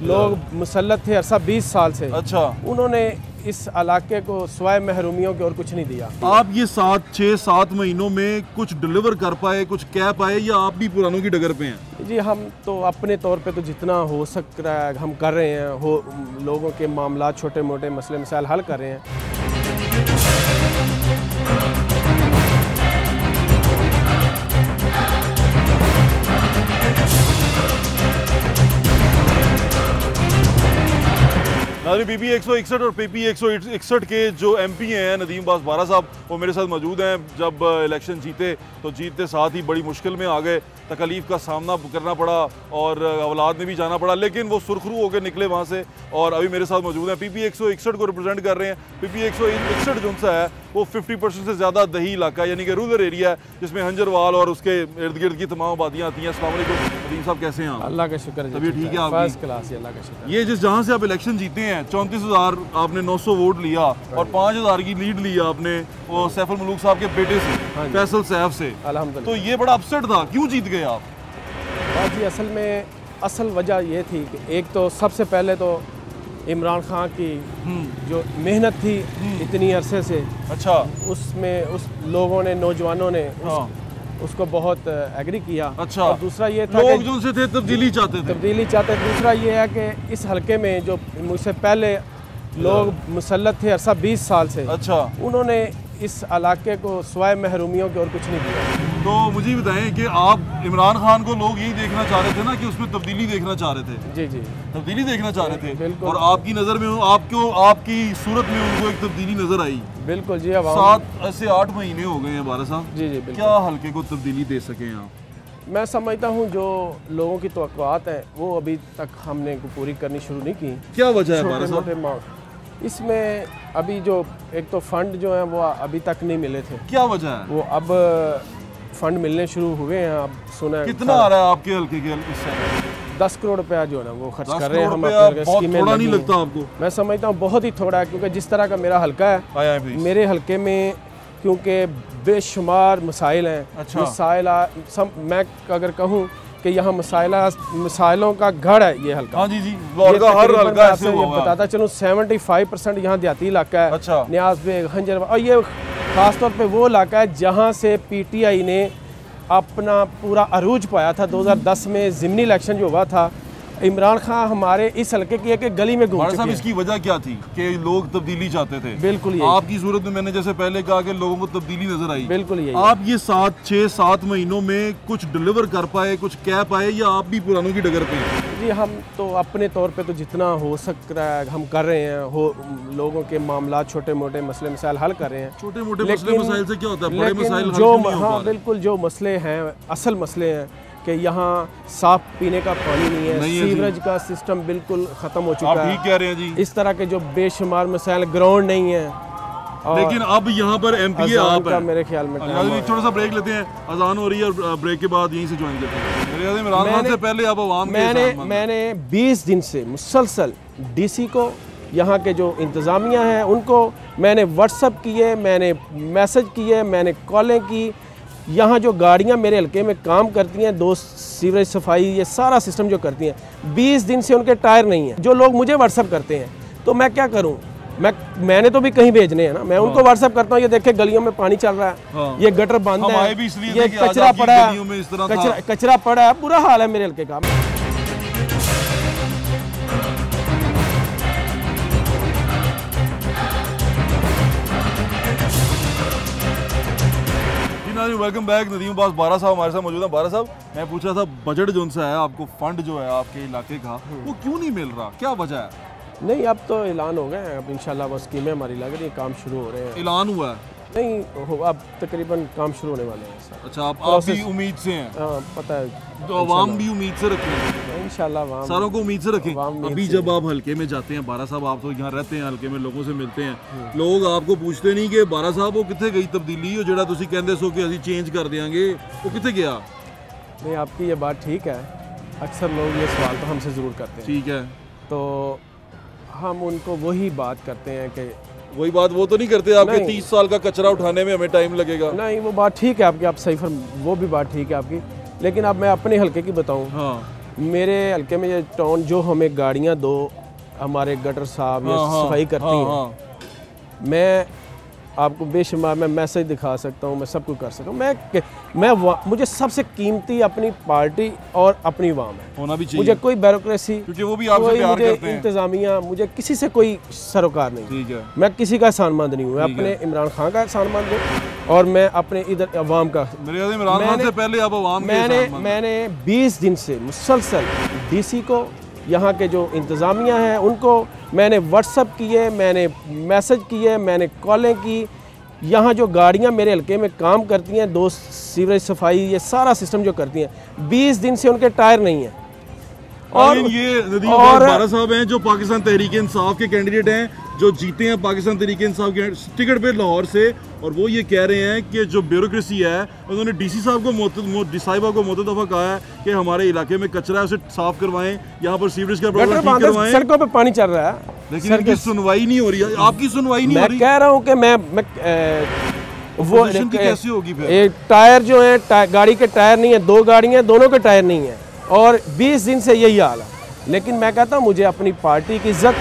लोग मुसल्लत थे अरसा 20 साल से, अच्छा, उन्होंने इस इलाके को स्वाय महरूमियों की और कुछ नहीं दिया। आप ये 6-7 महीनों में कुछ डिलीवर कर पाए, कुछ कह पाए, या आप भी पुरानों की डगर पे हैं? जी, हम तो अपने तौर पे तो जितना हो सक रहा है हम कर रहे हैं। लोगों के मामला, छोटे मोटे मसले मसाइल हल कर रहे हैं। बीबी 161 और पीपी 161 के जो एमपी हैं नदीम अब्बास बारा साहब, वो मेरे साथ मौजूद हैं। जब इलेक्शन जीते तो जीतते साथ ही बड़ी मुश्किल में आ गए, तकलीफ़ का सामना करना पड़ा और औलाद में भी जाना पड़ा, लेकिन वो सुरखरू होकर निकले वहाँ से, और अभी मेरे साथ मौजूद हैं। पीपी 161 को रिप्रेजेंट कर रहे हैं। पीपी 161 जो सा है वो 50% से ज़्यादा दही इलाका है, यानी कि रूरल एरिया है, जिसमें हंजरवाल और उसके इर्द गिर्द की तमाम आबादियाँ आती हैं। अस्सलाम वालेकुम नदीम साहब, कैसे हैं आप? अल्लाह का शुक्र है, तबीयत ठीक है आपकी? फर्स्ट क्लास, अल्लाह का शुक्र। ये जिस जहाँ से आप इलेक्शन जीते हैं 34,000 आपने 900 वोट लिया और 5,000 की लीड लिया आपने वो सैफुल मलूक साहब के बेटे से, फैसल सैफ से, अल्हम्दुलिल्लाह। तो ये बड़ा अपसेट था, क्यों जीत गए आप? जी असल वजह ये थी कि एक तो सबसे पहले तो इमरान खान की जो मेहनत थी इतनी अरसे से, अच्छा, उसमें उस लोगों ने, नौजवानों ने उसको बहुत एग्री किया। अच्छा, और दूसरा ये था लोग जो उनसे थे तब्दीली चाहते थे। दूसरा ये है कि इस हलके में जो मुझसे पहले लोग मुसल्लत थे अरसा 20 साल से, अच्छा, उन्होंने इस इलाके को सिवाय महरूमियों के और कुछ नहीं दिया। तो मुझे बताएं कि आप इमरान खान को लोग यही देखना चाह रहे थे ना कि उसमें तब्दीली देखना चाह रहे थे? जी जी, तब्दीली देखना चाह रहे थे, और आपकी नज़र में आपकी सूरत में उनको एक तब्दीली नजर आई? बिल्कुल जी। 7 से 8 महीने हो गए हैं बारा साहब। जी जी, क्या हल्के को तब्दीली दे सके आप? मैं समझता हूँ जो लोगों की तवक्कुआत हैं वो अभी तक हमने पूरी करनी शुरू नहीं की। क्या वजह है बारा साहब? इसमें अभी जो एक तो फंड जो है वो अभी तक नहीं मिले थे। क्या वजह है? वो अब फंड मिलने शुरू हुए हैं। अब सुना है कितना आ रहा है आपके हल्के के इससे? 10 करोड़ रुपया जो है ना वो खर्च कर रहे हैं हम। थोड़ा नहीं लगता आपको? मैं समझता हूँ बहुत ही थोड़ा है, क्योंकि जिस तरह का मेरा हल्का है, मेरे हल्के में क्योंकि बेशुमार मसाइल हैं। अच्छा। मसाइल मैं अगर कहूँ कि यहाँ मसाइलों का गढ़ है ये हल्का। हाँ जी जी, हर हल्का ऐसे हुआ है। बताता चलूँ 75% यहाँ देहाती इलाका है। अच्छा। न्याज बेग, हंजर, और ये खासतौर पे वो इलाका है जहाँ से PTI ने अपना पूरा अरूज पाया था। 2010 में ज़िमनी इलेक्शन जो हुआ था, इमरान खान हमारे इस हल्के की एक गली में घूम चुके हैं। इसकी वजह क्या थी कि लोग तब्दीली चाहते थे? बिल्कुल, आपकी सूरत में मैंने जैसे पहले कहा कि लोगों को तब्दीली नजर आई। बिल्कुल यही। आप ये 6-7 महीनों में कुछ डिलीवर कर पाए, कुछ कह पाए, या आप भी पुरानों की डगर पे? जी, हम तो अपने तौर पे तो जितना हो सकता है हम कर रहे हैं। लोगों के मामला, छोटे मोटे मसले मसाइल हल कर रहे हैं। छोटे मोटे मसले मसाइल से क्या होता है? बड़े मसाइल जो बिल्कुल जो मसले हैं, असल मसले हैं कि यहाँ साफ पीने का पानी नहीं है, सीवरेज का सिस्टम बिल्कुल ख़त्म हो चुका है। आप ठीक कह रहे हैं जी। इस तरह के जो बेशुमार मसाइल, ग्राउंड नहीं है। लेकिन अब यहाँ पर MPA आप हैं। मेरे ख्याल में थोड़ा सा ब्रेक लेते हैं, अजान हो रही है और ब्रेक के बाद यहीं से ज्वाइन करते हैं। मेरे ख्याल में इमरान खान से पहले आप अवाम के मैंने 20 दिन से मुसलसल DC को, यहाँ के जो इंतज़ामिया हैं उनको मैंने व्हाट्सअप किए, मैंने मैसेज किए, मैंने कॉलें की। यहाँ जो गाड़ियाँ मेरे हल्के में काम करती हैं, 2 सीवरेज सफाई, ये सारा सिस्टम जो करती हैं, 20 दिन से उनके टायर नहीं हैं। जो लोग मुझे व्हाट्सअप करते हैं तो मैं क्या करूँ? मैंने तो भी कहीं भेजने हैं ना, मैं उनको व्हाट्सअप करता हूँ, ये देखे गलियों में पानी चल रहा है, ये गटर बंद है, ये कचरा पड़ा है, कचरा पड़ा है, बुरा हाल है मेरे हल्के का। Welcome back. नदीम अब्बास बारा साहब हमारे साथ मौजूद है। बारा साहब, मैं पूछ रहा था बजट जो सा है आपको, फंड जो है आपके इलाके का, वो क्यों नहीं मिल रहा? क्या वजह है? नहीं, अब तो ऐलान हो गए हैं, अब इंशाल्लाह वो स्कीमें हमारी लग रही है, काम शुरू हो रहे हैं। ऐलान हुआ है? नहीं, अब तकरीबन काम शुरू होने वाले हैं। अच्छा, आप भी उम्मीद से हैं? हाँ, पता है। तो अवाम भी उम्मीद से रखें इंशाल्लाह, सारों को उम्मीद से रखें। अभी जब आप हल्के में जाते हैं बारा साहब, आप तो यहाँ रहते हैं, हल्के में लोगों से मिलते हैं, लोग आपको पूछते नहीं कि बारा साहब वो कितने गई तब्दीली, और जो तुसी कहते सो कि अभी चेंज कर देंगे, वो कितने गया? नहीं, आपकी ये बात ठीक है। अक्सर लोग ये सवाल तो हमसे ज़रूर करते हैं। ठीक है, तो हम उनको वही बात करते हैं कि वही बात वो तो नहीं करते आपके 30 साल का कचरा उठाने में हमें टाइम लगेगा। नहीं, वो बात ठीक है आपकी, आप सही वो भी बात ठीक है आपकी। लेकिन अब मैं अपने हल्के की बताऊं। हाँ। मेरे हल्के में ये टाउन जो हमें गाड़ियां दो, हमारे गटर साहब या सफाई करती हैं, मैं आपको बेशुमार मैं मैसेज दिखा सकता हूँ, मैं सब कुछ कर सकता हूँ। मुझे सबसे कीमती अपनी पार्टी और अपनी वाम है, होना भी चाहिए। मुझे कोई ब्यूरोक्रेसी, क्योंकि वो भी आपसे प्यार करते हैं, इंतजामिया, मुझे किसी से कोई सरोकार नहीं। ठीक है। मैं किसी का एहसानमंद नहीं हूँ, मैं अपने इमरान खान का एहसानमंद हूँ और मैं अपने इधर अवाम का। इमरान खान से पहले आप अवाम के एहसानमंद हैं। मैंने 20 दिन से मुसलसल DC को, यहाँ के जो इंतज़ामिया हैं उनको मैंने व्हाट्सअप किए, मैंने मैसेज किए, मैंने कॉलें की। यहाँ जो गाड़ियाँ मेरे हल्के में काम करती हैं, 2 सीवरेज सफाई, ये सारा सिस्टम जो करती हैं, 20 दिन से उनके टायर नहीं हैं। और ये नदीम बारा साहब हैं जो पाकिस्तान तहरीक इंसाफ के कैंडिडेट हैं, जो जीते हैं पाकिस्तान तहरीक इंसाफ के टिकट पे लाहौर से, और वो ये कह रहे हैं कि जो ब्यूरोक्रेसी है, उन्होंने डीसी साहब को डी साहिबा को मुतद दफ़ा कहा है कि हमारे इलाके में कचरा है उसे साफ करवाएं, यहाँ पर सीवरेज का प्रॉब्लम ठीक करवाएं, सड़कों पे पानी चल रहा है, लेकिन इनकी सुनवाई नहीं हो रही है। आपकी सुनवाई नहीं हो रही। मैं कह रहा हूँ कि मैं वो कैसे होगी फिर? एक टायर जो है गाड़ी के टायर नहीं है, 2 गाड़ियाँ दोनों के टायर नहीं है, और 20 दिन से यही हाल है। लेकिन मैं कहता हूँ मुझे अपनी पार्टी की इज्जत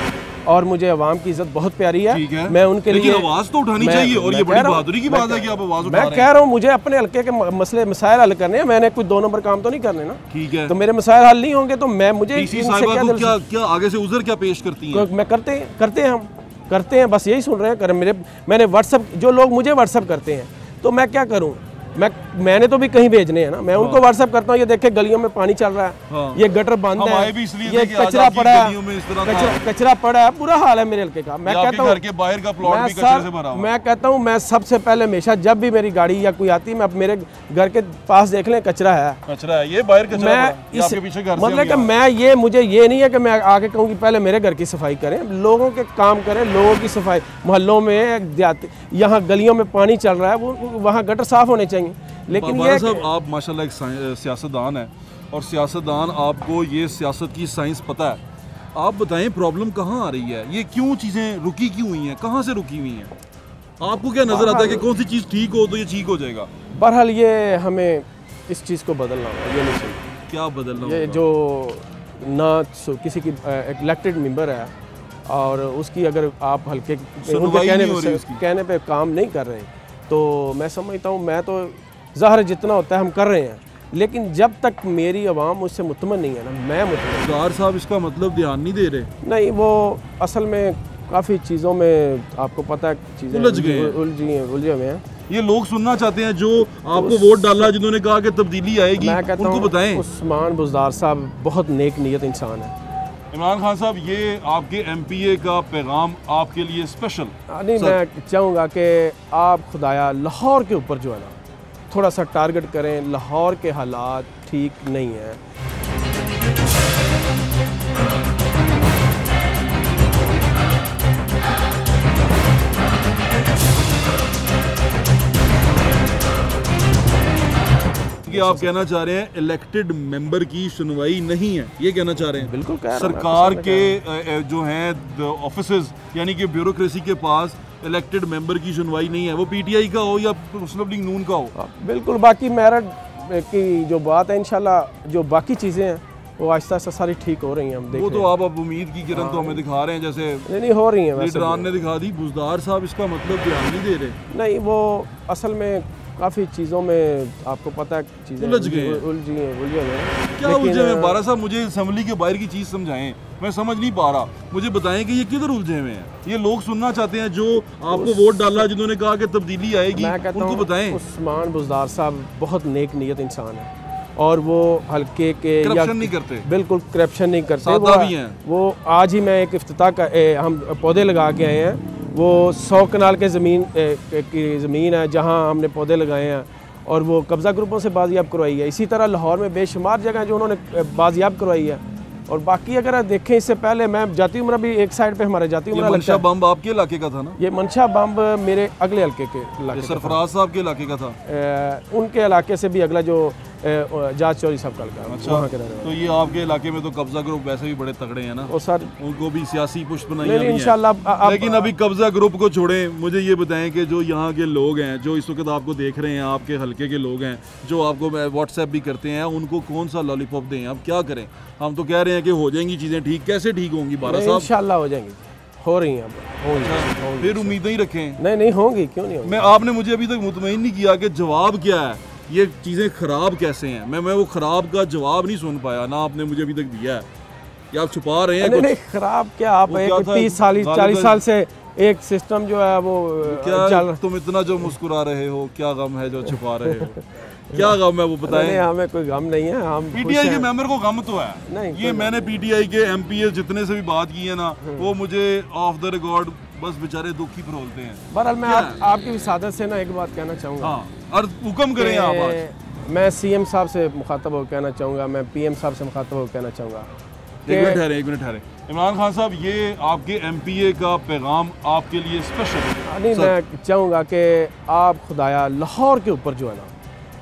और मुझे अवाम की इज्जत बहुत प्यारी है, मैं उनके लिए आवाज तो उठानी चाहिए, और ये बड़ी बहादुरी की बात है कि आप आवाज उठा रहे हैं। मैं कह रहा हूँ मुझे अपने हल्के के मसले मसाइल हल करने हैं, मैंने कुछ 2 नंबर काम तो नहीं करने ना। ठीक है, तो मेरे मसाइल हल नहीं होंगे तो मैं मुझे क्या आगे से उज़र क्या पेश करती हैं? मैं करते हैं बस यही सुन रहे हैं। मैंने व्हाट्सअप, जो लोग मुझे व्हाट्सअप करते हैं तो मैं क्या करूं, मैंने तो भी कहीं भेजने हैं ना, मैं उनको व्हाट्सअप करता हूँ, ये देखे गलियों में पानी चल रहा है, ये गटर बंद है, ये कचरा पड़ा है, कचरा पड़ा है, बुरा हाल है मेरे हल्के का। मैं कहता हूँ बाहर का प्लॉट भी कचरे से भरा हुआ है। मैं कहता हूँ मैं सबसे पहले हमेशा जब भी मेरी गाड़ी या कोई आती है, मैं मेरे घर के पास देख लें कचरा है, ये बाहर कचरा है, आपके पीछे घर से मतलब कि मुझे ये नहीं है कि मैं आके कहूँ कि पहले मेरे घर की सफाई करें, लोगों के काम करें, लोगों की सफाई, मोहल्लों में यहाँ गलियों में पानी चल रहा है, वो वहाँ गटर साफ होने चाहिए। लेकिन ये साहब आप माशाल्लाह एक सियासतदान है, और सियासतदान आपको ये सियासत की साइंस पता है, आप बताएं प्रॉब्लम कहाँ आ रही है, ये क्यों चीज़ें रुकी क्यों हुई हैं, कहाँ से रुकी हुई हैं? आपको क्या नज़र आता है कि कौन सी चीज़ ठीक हो तो ये ठीक हो जाएगा? बहरहाल ये हमें इस चीज़ को बदलना होगा, ये नहीं चाहिए। क्या बदलना होगा? ये जो ना किसी की इलेक्टेड मेंबर है और उसकी अगर आप हल्के कहने पे काम नहीं कर रहे, तो मैं समझता हूँ, मैं तो ज़ाहिर जितना होता है हम कर रहे हैं, लेकिन जब तक मेरी आवाम मुझसे मुतमन नहीं है ना, मैं मुतमन। कार साहब इसका मतलब ध्यान नहीं दे रहे? नहीं, वो असल में काफ़ी चीज़ों में आपको पता है चीज़ें उलझे हुए हैं। ये लोग सुनना चाहते हैं जो आपको वोट डाला, जिन्होंने कहा कि तब्दीली आएगी, उनको बताएं। उस्मान बुज़दार साहब बहुत नेक नीयत इंसान है। इमरान खान साहब, ये आपके MPA का पैगाम आपके लिए स्पेशल? नहीं, मैं चाहूँगा कि आप खुदाया लाहौर के ऊपर जो है ना थोड़ा सा टारगेट करें, लाहौर के हालात ठीक नहीं हैं। कि आप कहना चाह रहे हैं इलेक्टेड मेंबर की सुनवाई नहीं है, ये कहना चाह रहे हैं? बिल्कुल कह रहा हूं, सरकार के जो हैं ऑफिसेज यानी कि ब्यूरोक्रेसी के पास इलेक्टेड मेंबर की सुनवाई नहीं है, वो PTI का हो या मुस्लिम लीग नून का हो। बिल्कुल, बाकी मेरिट की जो बात है, इंशाल्लाह जो बाकी चीज़ें हैं वो आहिस्ता आहिस्ता सारी ठीक हो रही हैं, हम देख वो तो आप अब उम्मीद की किरण तो हमें दिखा रहे हैं, जैसे नहीं हो रही हैं, लीडरान ने दिखा दी। बुज़दार साहब इसका मतलब ध्यान नहीं दे रहे? नहीं, वो असल में काफ़ी चीज़ों में आपको पता है चीज़ें उलझे हुए हैं। क्या उलझे हुए? बारा साहब मुझे असेंबली के बाहर की चीज़ समझाएं, मैं समझ नहीं पा रहा, मुझे बताएं कि ये किधर उलझे हुए हैं। ये लोग सुनना चाहते हैं जो आपको वोट डाला, जिन्होंने कहा कि तब्दीली आएगी, उनको बताएं। उस्मान बुज़दार साहब बहुत नेक नीयत इंसान है, और वो हल्के के करप्शन नहीं करते, बिल्कुल करप्शन नहीं करते, वो आज ही मैं एक इफ्तिताह का हम पौधे लगा के आए हैं, वो 100 कनाल के ज़मीन है जहाँ हमने पौधे लगाए हैं, और वो कब्ज़ा ग्रुपों से बाजियाब करवाई है। इसी तरह लाहौर में बेशुमार जगह जो उन्होंने बाजियाब करवाई है। और बाकी अगर आप देखें, इससे पहले मैं जाती उम्रा भी एक साइड पे हमारे जाती उम्रा मंशा बम्ब आपके इलाके का था ना? ये मंशा बम्ब मेरे अगले इलाके के इलाके, सरफराज साहब के इलाके का था। उनके इलाके से भी अगला जो जाज चौधरी साहब का। अच्छा, वहाँ के तो ये आपके इलाके में तो कब्जा ग्रुप वैसे भी बड़े तगड़े हैं ना, और सर उनको भी सियासी पुष्ट बनाई इंशाल्लाह। लेकिन अभी कब्जा ग्रुप को छोड़ें, मुझे ये बताएं कि जो यहाँ के लोग हैं, जो इस वक्त आपको देख रहे हैं, आपके हल्के के लोग हैं, जो आपको व्हाट्सएप भी करते हैं, उनको कौन सा लॉलीपॉप दें? अब क्या करें? हम तो कह रहे हैं कि हो जाएंगी चीज़ें ठीक, कैसे ठीक होंगी बारा साहब? इंशाल्लाह हो जाएंगी, हो रही हैं। फिर उम्मीदें ही रखें। नहीं होंगी, क्यों नहीं होंगी? आपने मुझे अभी तक मुतमईन नहीं किया कि जवाब क्या है, ये चीज़ें ख़राब कैसे हैं। मैं वो ख़राब का जवाब नहीं सुन पाया, ना आपने मुझे अभी तक दिया है, या आप छुपा रहे हैं? नहीं, ख़राब क्या, आप 30 साल 40 साल से एक सिस्टम जो है वो क्या तुम इतना जो मुस्कुरा रहे हो, क्या गम है जो छुपा रहे हो? क्या गम है वो बताएं? हमें कोई गम नहीं है, हम PTI के मेंबर को गम तो है नहीं। ये मैंने PTI के MPA जितने से भी बात की है ना, वो मुझे ऑफ द रिकॉर्ड बस बेचारे दुख ही फरोलते हैं। बहरहाल मैं आपकी विसादत से ना एक बात कहना चाहूँगा, और हुक्म करें आप। मैं CM साहब से मुखातब हो कहना चाहूँगा, मैं PM साहब से मुखातब हो कहना चाहूँगा एक मिनट ठहरे। इमरान खान साहब, ये आपके MPA का पैगाम आपके लिए स्पेशल है। नहीं, मैं चाहूँगा कि आप खुदाया लाहौर के ऊपर जो है ना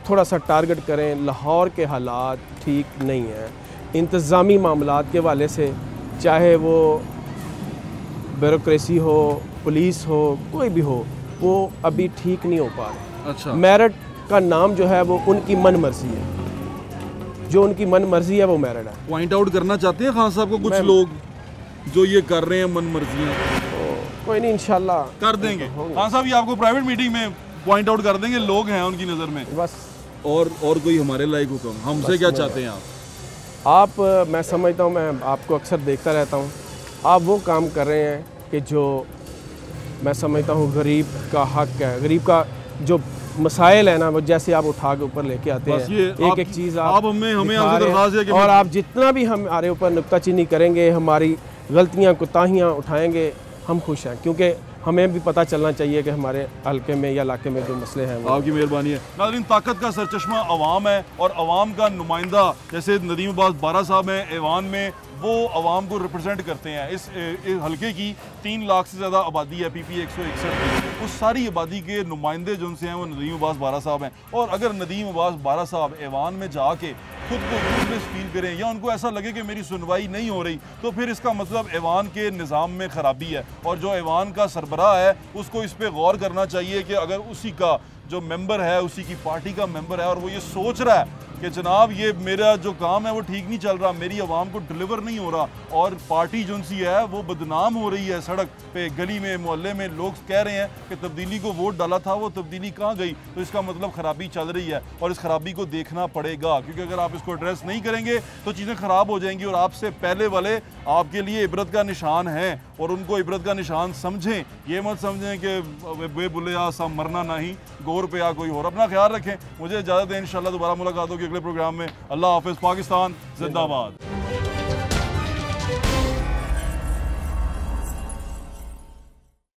थोड़ा सा टारगेट करें। लाहौर के हालात ठीक नहीं हैं, इंतज़ामी मामलात के वाले से, चाहे वो ब्यूरोक्रेसी हो, पुलिस हो, कोई भी हो, वो अभी ठीक नहीं हो पा रहे। अच्छा। मेरिट का नाम जो है वो उनकी मन मर्जी है, जो उनकी मन मर्जी है वो मेरिट है। पॉइंट आउट करना चाहते हैं खान साहब को कुछ लोग जो ये कर रहे हैं मन मर्जियाँ? कोई नहीं, इंशाल्लाह कर देंगे। खान साहब, ये आपको प्राइवेट मीटिंग में पॉइंट आउट कर देंगे, लोग हैं उनकी नज़र में बस। और कोई हमारे लायक हुक्म हमसे क्या चाहते हैं आप? मैं समझता हूँ, मैं आपको अक्सर देखता रहता हूँ, आप वो काम कर रहे हैं कि जो मैं समझता हूँ गरीब का हक है, गरीब का जो मसाइल है ना, वो जैसे आप उठा के ऊपर लेके आते हैं, एक एक चीज़ आप हमें आपसे दरख्वास्त है कि और आप जितना भी हमारे ऊपर नुक्ताचीनी करेंगे, हमारी गलतियाँ कोताहियाँ उठाएंगे, हम खुश हैं, क्योंकि हमें भी पता चलना चाहिए कि हमारे हल्के में या इलाके में जो मसले हैं वो। आपकी मेहरबानी है। नाज़रीन, ताकत का सरचश्मा अवाम है और अवाम का नुमाइंदा जैसे नदीम अब्बास बारा साहब हैं ऐवान में, वो अवाम को रिप्रेजेंट करते हैं। इस हल्के की 3 लाख से ज़्यादा आबादी है, PP 161 की। उस सारी आबादी के नुमाइंदे जो उनसे हैं वो नदीम अब्बास बारा साहब हैं। और अगर नदीम अब्बास बारा साहब ऐवान में जाके खुद को यूजलेस फील करें या उनको ऐसा लगे कि मेरी सुनवाई नहीं हो रही, तो फिर इसका मतलब ऐवान के निज़ाम में ख़राबी है। और जो ऐवान का सरबराह है उसको इस पर गौर करना चाहिए कि अगर उसी का जो मेंबर है, उसी की पार्टी का मेंबर है और वो ये सोच रहा है कि जनाब ये मेरा जो काम है वो ठीक नहीं चल रहा, मेरी आवाम को डिलीवर नहीं हो रहा और पार्टी जो सी है वो बदनाम हो रही है, सड़क पे, गली में, मोहल्ले में लोग कह रहे हैं कि तब्दीली को वोट डाला था, वो तब्दीली कहाँ गई, तो इसका मतलब ख़राबी चल रही है और इस खराबी को देखना पड़ेगा, क्योंकि अगर आप इसको एड्रेस नहीं करेंगे तो चीज़ें ख़राब हो जाएंगी। और आपसे पहले वाले आपके लिए इबरत का निशान हैं और उनको इबरत का निशान समझें, ये मत समझें कि वे बुले आ सब मरना नहीं, गौर पे आ कोई और। अपना ख्याल रखें, मुझे इजाज़त दें, इंशाल्लाह दोबारा मुलाकात होगी अगले प्रोग्राम में। अल्लाह हाफ़िज़। पाकिस्तान जिंदाबाद।